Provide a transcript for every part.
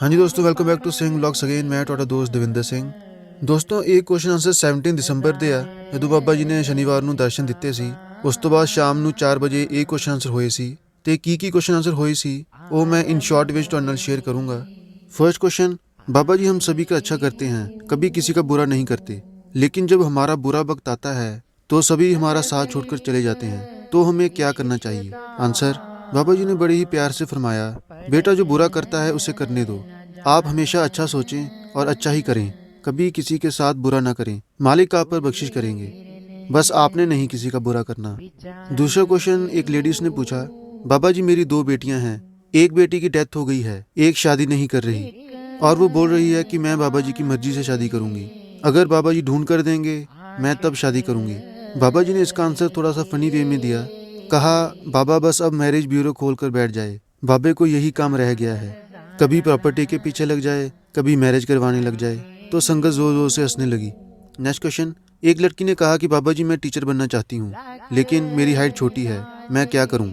हाँ जी दोस्तों, welcome back to Singh vlogs again. मैं ਤੁਹਾਡਾ ਦੋਸਤ ਦਵਿੰਦਰ ਸਿੰਘ। ਦੋਸਤੋ ਇਹ ਕੁਐਸਚਨ ਆਨਸਰ 17 ਦਸੰਬਰ ਦੇ ਆ, ਜਦੋਂ ਬਾਬਾ ਜੀ ਨੇ ਸ਼ਨੀਵਾਰ ਨੂੰ ਦਰਸ਼ਨ ਦਿੱਤੇ ਸੀ। ਉਸ ਤੋਂ ਬਾਅਦ ਸ਼ਾਮ ਨੂੰ 4 ਵਜੇ ਇਹ ਕੁਐਸਚਨ ਆਨਸਰ ਹੋਏ ਸੀ ਤੇ ਕੀ ਕੁਐਸਚਨ ਆਨਸਰ ਹੋਏ ਸੀ ਉਹ मैं इन शॉर्ट ਵਿੱਚ ਤੁਹਾਡੇ ਨਾਲ शेयर करूँगा। फर्स्ट क्वेश्चन, बाबा जी हम सभी का अच्छा करते हैं, कभी किसी का बुरा नहीं करते, लेकिन जब हमारा बुरा वक्त आता है तो सभी हमारा साथ छोड़कर चले जाते हैं, तो हमें क्या करना चाहिए? आंसर, बाबा जी ने बड़े ही प्यार से फरमाया, बेटा जो बुरा करता है उसे करने दो। आप हमेशा अच्छा सोचें और अच्छा ही करें, कभी किसी के साथ बुरा ना करें, मालिक आप पर बख्शिश करेंगे। बस आपने नहीं किसी का बुरा करना। दूसरा क्वेश्चन, एक लेडीज ने पूछा, बाबा जी मेरी 2 बेटियां हैं, एक बेटी की डेथ हो गई है, एक शादी नहीं कर रही और वो बोल रही है कि मैं बाबा जी की मर्जी से शादी करूंगी, अगर बाबा जी ढूंढ कर देंगे मैं तब शादी करूंगी। बाबा जी ने इसका आंसर थोड़ा सा फनी वे में दिया, कहा बाबा बस अब मैरिज ब्यूरो खोल कर बैठ जाए, बाबे को यही काम रह गया है, कभी प्रॉपर्टी के पीछे लग जाए, कभी मैरिज करवाने लग जाए। तो संगत जोर जोर से हंसने लगी। नेक्स्ट क्वेश्चन, एक लड़की ने कहा कि बाबा जी मैं टीचर बनना चाहती हूँ, लेकिन मेरी हाइट छोटी है, मैं क्या करूँ?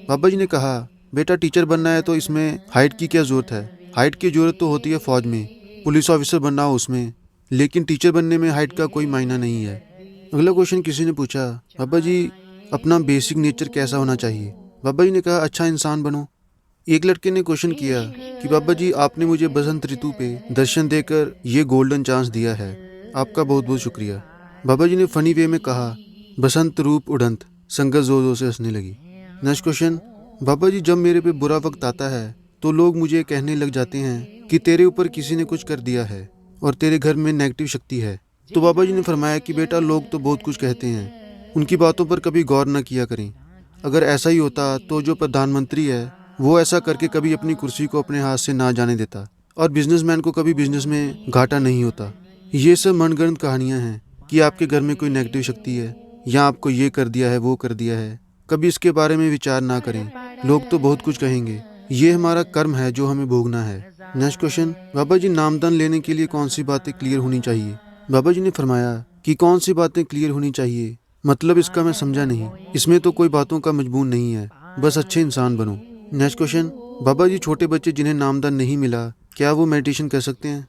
बाबा जी ने कहा, बेटा टीचर बनना है तो इसमें हाइट की क्या ज़रूरत है? हाइट की ज़रूरत तो होती है फ़ौज में, पुलिस ऑफिसर बनना हो उसमें, लेकिन टीचर बनने में हाइट का कोई मायना नहीं है। अगला क्वेश्चन किसी ने पूछा, बाबा जी अपना बेसिक नेचर कैसा होना चाहिए? बाबा जी ने कहा, अच्छा इंसान बनो। एक लड़के ने क्वेश्चन किया कि बाबा जी आपने मुझे बसंत ऋतु पे दर्शन देकर ये गोल्डन चांस दिया है, आपका बहुत बहुत शुक्रिया। बाबा जी ने फनी वे में कहा, बसंत रूप उड़ंत। संगत जोर जोर से हंसने लगी। नेक्स्ट क्वेश्चन, बाबा जी जब मेरे पे बुरा वक्त आता है तो लोग मुझे कहने लग जाते हैं कि तेरे ऊपर किसी ने कुछ कर दिया है और तेरे घर में नेगेटिव शक्ति है। तो बाबा जी ने फरमाया कि बेटा लोग तो बहुत कुछ कहते हैं, उनकी बातों पर कभी गौर न किया करें। अगर ऐसा ही होता तो जो प्रधानमंत्री है वो ऐसा करके कभी अपनी कुर्सी को अपने हाथ से ना जाने देता और बिजनेसमैन को कभी बिजनेस में घाटा नहीं होता। ये सब मनगढ़ंत कहानियाँ हैं कि आपके घर में कोई नेगेटिव शक्ति है या आपको ये कर दिया है वो कर दिया है, कभी इसके बारे में विचार ना करें। लोग तो बहुत कुछ कहेंगे, ये हमारा कर्म है जो हमें भोगना है। नेक्स्ट क्वेश्चन, बाबा जी नामदान लेने के लिए कौन सी बातें क्लियर होनी चाहिए? बाबा जी ने फरमाया कि कौन सी बातें क्लियर होनी चाहिए, मतलब इसका मैं समझा नहीं। इसमें तो कोई बातों का मजबूर नहीं है, बस अच्छे इंसान बनो। नेक्स्ट क्वेश्चन, बाबा जी छोटे बच्चे जिन्हें नामदान नहीं मिला क्या वो मेडिटेशन कर सकते हैं?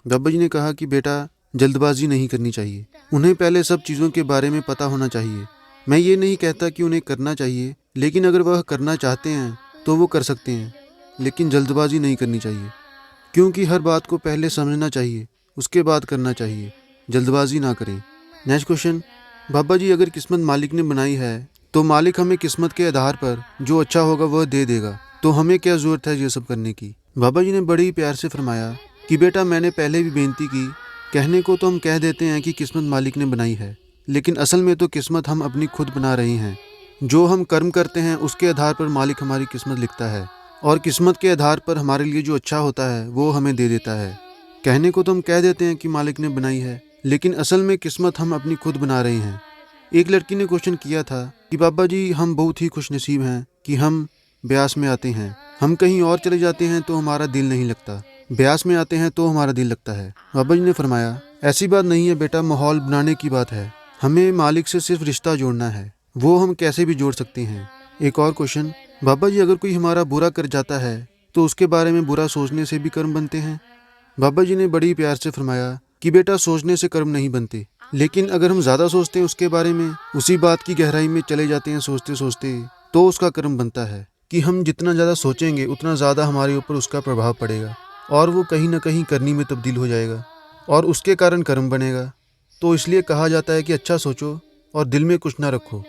बाबा जी ने कहा कि बेटा जल्दबाजी नहीं करनी चाहिए, उन्हें पहले सब चीज़ों के बारे में पता होना चाहिए। मैं ये नहीं कहता कि उन्हें करना चाहिए, लेकिन अगर वह करना चाहते हैं तो वो कर सकते हैं, लेकिन जल्दबाजी नहीं करनी चाहिए, क्योंकि हर बात को पहले समझना चाहिए उसके बाद करना चाहिए, जल्दबाजी ना करें। नेक्स्ट क्वेश्चन, बाबा जी अगर किस्मत मालिक ने बनाई है तो मालिक हमें किस्मत के आधार पर जो अच्छा होगा वह दे देगा, तो हमें क्या ज़रूरत है ये सब करने की? बाबा जी ने बड़े ही प्यार से फरमाया कि बेटा मैंने पहले भी बेनती की, कहने को तो हम कह देते हैं कि किस्मत मालिक ने बनाई है, लेकिन असल में तो किस्मत हम अपनी खुद बना रहे हैं। जो हम कर्म करते हैं उसके आधार पर मालिक हमारी किस्मत लिखता है और किस्मत के आधार पर हमारे लिए जो अच्छा होता है वो हमें दे देता है। कहने को तो हम कह देते हैं कि मालिक ने बनाई है, लेकिन असल में किस्मत हम अपनी खुद बना रहे हैं। एक लड़की ने क्वेश्चन किया था कि बाबा जी हम बहुत ही खुशनसीब हैं कि हम ब्यास में आते हैं, हम कहीं और चले जाते हैं तो हमारा दिल नहीं लगता, ब्यास में आते हैं तो हमारा दिल लगता है। बाबा जी ने फरमाया, ऐसी बात नहीं है बेटा, माहौल बनाने की बात है, हमें मालिक से सिर्फ रिश्ता जोड़ना है, वो हम कैसे भी जोड़ सकते हैं। एक और क्वेश्चन, बाबा जी अगर कोई हमारा बुरा कर जाता है तो उसके बारे में बुरा सोचने से भी कर्म बनते हैं? बाबा जी ने बड़ी प्यार से फरमाया कि बेटा सोचने से कर्म नहीं बनते, लेकिन अगर हम ज़्यादा सोचते हैं उसके बारे में, उसी बात की गहराई में चले जाते हैं सोचते सोचते, तो उसका कर्म बनता है कि हम जितना ज़्यादा सोचेंगे उतना ज़्यादा हमारे ऊपर उसका प्रभाव पड़ेगा और वो कहीं ना कहीं करनी में तब्दील हो जाएगा और उसके कारण कर्म बनेगा। तो इसलिए कहा जाता है कि अच्छा सोचो और दिल में कुछ ना रखो,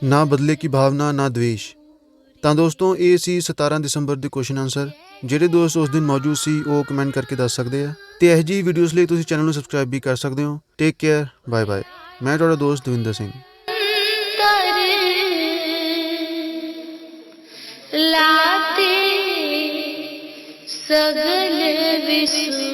ना बदले की भावना ना द्वेष। ਤਾਂ ਦੋਸਤੋ ਇਹ ਸੀ 17 ਦਸੰਬਰ ਦੇ ਕੁਐਸਚਨ ਆਨਸਰ। ਜਿਹੜੇ ਦੋਸਤ ਉਸ ਦਿਨ ਮੌਜੂਦ ਸੀ ਉਹ ਕਮੈਂਟ ਕਰਕੇ ਦੱਸ ਸਕਦੇ ਆ ਤੇ ਇਹੋ ਜਿਹੀ ਵੀਡੀਓਜ਼ ਲਈ ਤੁਸੀਂ ਚੈਨਲ ਨੂੰ ਸਬਸਕ੍ਰਾਈਬ ਵੀ ਕਰ ਸਕਦੇ ਹੋ। Take care, bye bye. ਮੈਂ ਤੁਹਾਡਾ ਦੋਸਤ ਦਵਿੰਦਰ ਸਿੰਘ। लाते सगल विश्व